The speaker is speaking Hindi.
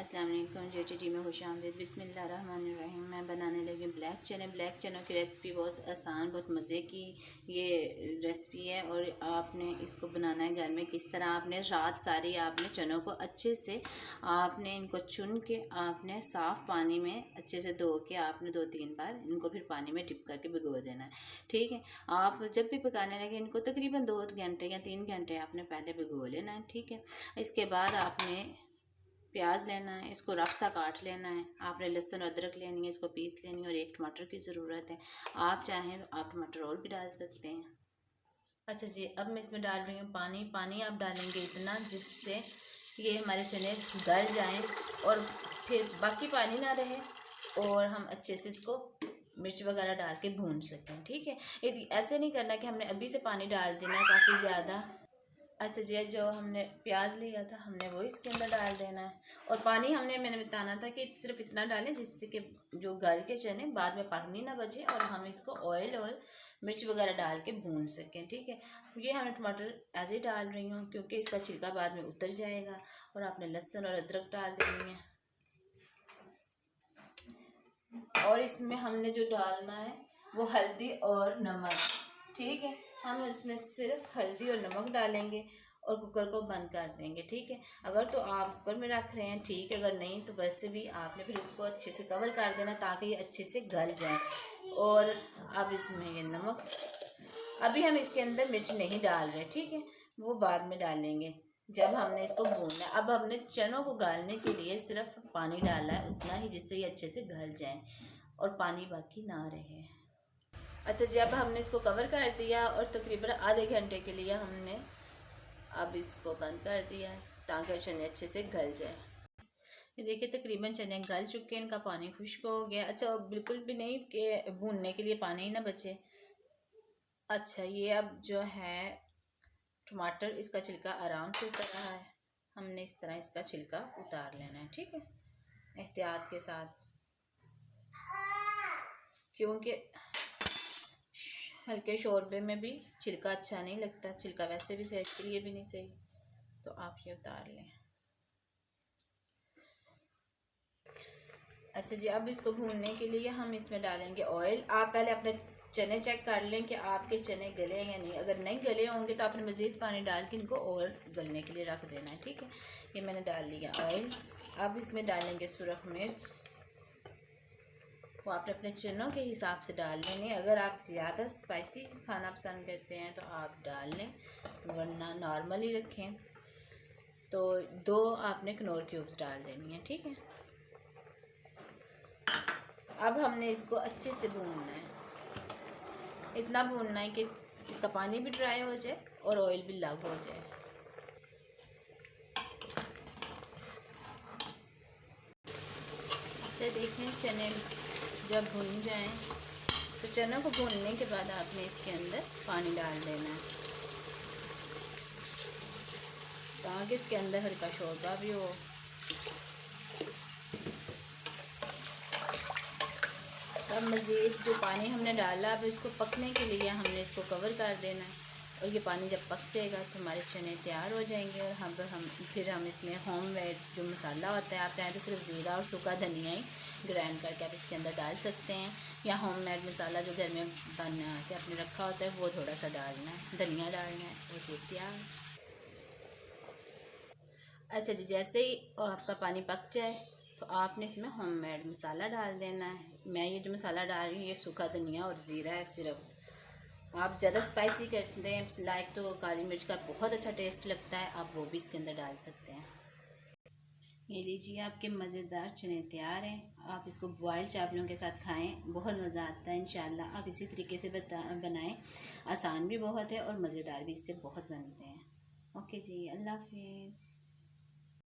अस्सलाम वालेकुम। JTT में खुश आमदीद। बिस्मिल्लाहिर्रहमानिर्रहीम। मैं बनाने लगी ब्लैक चने। ब्लैक चनों की रेसिपी बहुत आसान, बहुत मज़े की ये रेसिपी है और आपने इसको बनाना है घर में। किस तरह आपने रात सारी आपने चनों को अच्छे से आपने इनको चुन के आपने साफ़ पानी में अच्छे से धो के आपने 2-3 बार इनको फिर पानी में डिप करके भिगो देना है। ठीक है, आप जब भी पकाने लगे इनको तकरीबन 2 घंटे या 3 घंटे आपने पहले भिगो लेना है। ठीक है, इसके बाद आपने प्याज लेना है, इसको रफ सा काट लेना है। आपने लहसुन अदरक लेनी है, इसको पीस लेनी है और एक टमाटर की ज़रूरत है। आप चाहें तो आप टमाटर और भी डाल सकते हैं। अच्छा जी, अब मैं इसमें डाल रही हूँ पानी। पानी आप डालेंगे इतना जिससे ये हमारे चने गल जाएं और फिर बाकी पानी ना रहे और हम अच्छे से इसको मिर्च वगैरह डाल के भून सकें। ठीक है, ऐसे नहीं करना कि हमने अभी से पानी डाल देना है काफ़ी ज़्यादा। अच्छा जी, जो हमने प्याज लिया था हमने वो इसके अंदर डाल देना है और पानी मैंने बताना था कि सिर्फ इतना डालें जिससे कि जो गल के चने बाद में पानी ना बचे और हम इसको ऑयल और मिर्च वगैरह डाल के भून सकें। ठीक है, ये हमें टमाटर ऐसे ही डाल रही हूँ क्योंकि इसका छिलका बाद में उतर जाएगा। और आपने लहसुन और अदरक डाल देनी है और इसमें हमने जो डालना है वो हल्दी और नमक। ठीक है, हम इसमें सिर्फ हल्दी और नमक डालेंगे और कुकर को बंद कर देंगे। ठीक है, अगर तो आप कुकर में रख रहे हैं ठीक है, अगर नहीं तो वैसे भी आपने फिर इसको अच्छे से कवर कर देना ताकि ये अच्छे से गल जाए। और अब इसमें ये नमक, अभी हम इसके अंदर मिर्च नहीं डाल रहे। ठीक है, वो बाद में डालेंगे जब हमने इसको भूनना है। अब हमने चनों को गालने के लिए सिर्फ पानी डाला है उतना ही जिससे ये अच्छे से गल जाए और पानी बाकी ना रहे। अच्छा जी, अब हमने इसको कवर कर दिया और तकरीबन आधे घंटे के लिए हमने अब इसको बंद कर दिया ताकि चने अच्छे से गल जाए। ये देखिए तकरीबन चने गल चुके हैं, इनका पानी खुश्क हो गया। अच्छा, बिल्कुल भी नहीं कि भूनने के लिए पानी ही ना बचे। अच्छा, ये अब जो है टमाटर, इसका छिलका आराम से उतर रहा है। हमने इस तरह इसका छिलका उतार लेना है। ठीक है, एहतियात के साथ, क्योंकि हल्के शोरबे में भी छिलका अच्छा नहीं लगता। छिलका वैसे भी सेहत के लिए भी नहीं सही, तो आप ये उतार लें। अच्छा जी, अब इसको भूनने के लिए हम इसमें डालेंगे ऑयल। आप पहले अपने चने चेक कर लें कि आपके चने गले हैं या नहीं। अगर नहीं गले होंगे तो आपने मज़ीद पानी डाल के इनको और गलने के लिए रख देना है। ठीक है, ये मैंने डाल लिया ऑयल। अब इसमें डालेंगे सुरख मिर्च, वो आपने अपने चनों के हिसाब से डाल लेंगे। अगर आप ज़्यादा स्पाइसी खाना पसंद करते हैं तो आप डाल लें, वरना नॉर्मल ही रखें। तो 2 आपने कनौर क्यूब्स डाल देनी है। ठीक है, अब हमने इसको अच्छे से भूनना है। इतना भूनना है कि इसका पानी भी ड्राई हो जाए और ऑयल भी लग हो जाए। अच्छा देखें, चने जब भून जाएं तो चनों को भूनने के बाद आपने इसके अंदर पानी डाल देना है ताकि इसके अंदर हल्का शोरबा भी हो। अब मज़ीद जो पानी हमने डाला, अब इसको पकने के लिए हमने इसको कवर कर देना है और ये पानी जब पक जाएगा तो हमारे चने तैयार हो जाएंगे। और फिर हम इसमें होममेड जो मसाला होता है, आप चाहें तो सिर्फ ज़ीरा और सूखा धनिया ही ग्राइंड करके आप इसके अंदर डाल सकते हैं, या होममेड मसाला जो घर में बना के आपने रखा होता है वो थोड़ा सा डालना है, धनिया डालना है, वो चीज़ तैयार। अच्छा जी, जैसे ही आपका पानी पक जाए तो आपने इसमें होममेड मसाला डाल देना है। मैं ये जो मसाला डाल रही हूँ ये सूखा धनिया और ज़ीरा है सिर्फ। आप ज़्यादा स्पाइसी करते हैं लाइक तो काली मिर्च का बहुत अच्छा टेस्ट लगता है, आप वो भी इसके अंदर डाल सकते हैं। ये लीजिए, आपके मज़ेदार चने तैयार हैं। आप इसको बॉयल चावलों के साथ खाएं, बहुत मज़ा आता है। इंशाल्लाह आप इसी तरीके से बनाएं। आसान भी बहुत है और मज़ेदार भी इससे बहुत बनते हैं। ओके जी, अल्लाह हाफिज़।